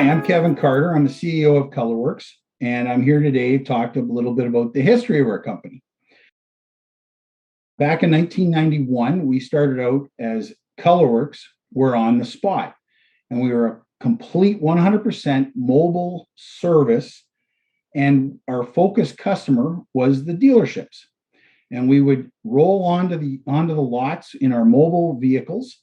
Hi, I'm Kevin Carter. I'm the CEO of Colorworks, and I'm here today to talk a little bit about the history of our company. Back in 1991, we started out as Colorworks. We're on the spot, and we were a complete 100% mobile service, and our focus customer was the dealerships. And we would roll onto the lots in our mobile vehicles,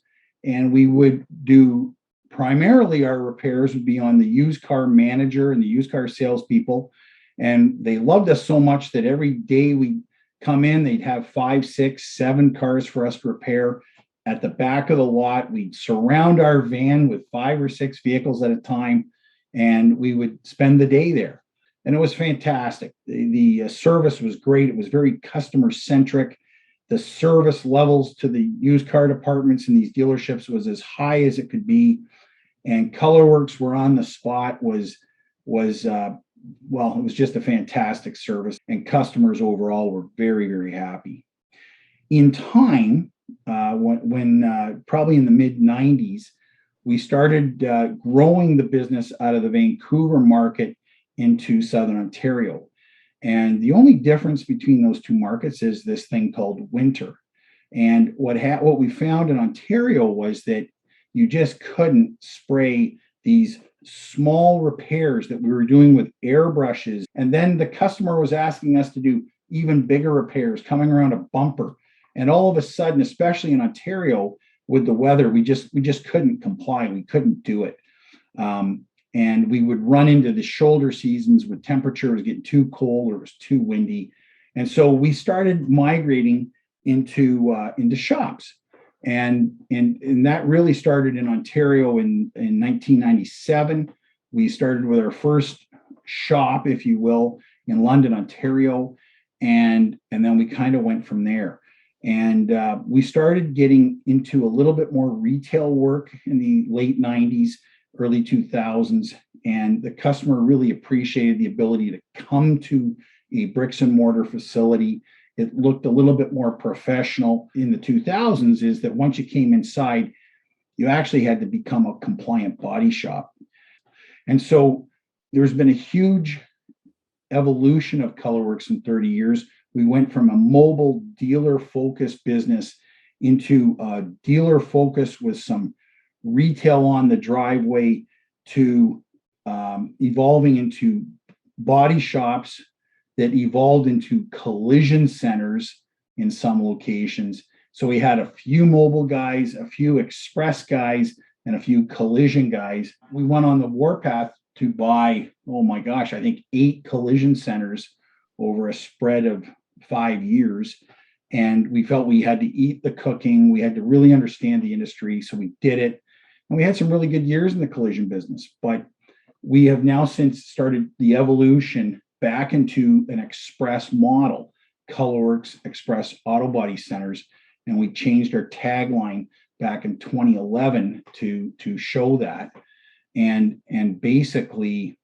and we would do primarily our repairs would be on the used car manager and the used car salespeople. And they loved us so much that every day we come in, they'd have 5, 6, 7 cars for us to repair at the back of the lot. We'd surround our van with 5 or 6 vehicles at a time, and we would spend the day there. And it was fantastic. The service was great. It was very customer centric. The service levels to the used car departments in these dealerships was as high as it could be. And Colorworks were on the spot was it was just a fantastic service, and customers overall were very, very happy. In time, when probably in the mid 90s, we started growing the business out of the Vancouver market into Southern Ontario. And the only difference between those two markets is this thing called winter. And what we found in Ontario was that you just couldn't spray these small repairs that we were doing with airbrushes. And then the customer was asking us to do even bigger repairs, coming around a bumper. And all of a sudden, especially in Ontario with the weather, we just couldn't comply. We couldn't do it. And we would run into the shoulder seasons with temperatures getting too cold or it was too windy. And so we started migrating into shops. And that really started in Ontario in 1997. We started with our first shop, if you will, in London, Ontario. And then we kind of went from there. And we started getting into a little bit more retail work in the late 90s, early 2000s. And the customer really appreciated the ability to come to a bricks and mortar facility. It looked a little bit more professional. In the 2000s is that once you came inside, you actually had to become a compliant body shop. And so there's been a huge evolution of Colorworks in 30 years. We went from a mobile dealer-focused business into a dealer focus with some retail on the driveway to evolving into body shops that evolved into collision centers in some locations. So we had a few mobile guys, a few express guys, and a few collision guys. We went on the warpath to buy, oh my gosh, I think 8 collision centers over a spread of 5 years. And we felt we had to eat the cooking. We had to really understand the industry. So we did it. And we had some really good years in the collision business. But we have now since started the evolution back into an express model, Colorworks Express Autobody Centers. And we changed our tagline back in 2011 to show that. And basically,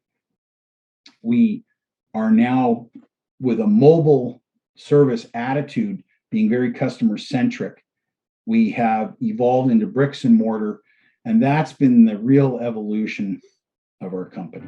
we are now with a mobile service attitude, being very customer centric. We have evolved into bricks and mortar, and that's been the real evolution of our company.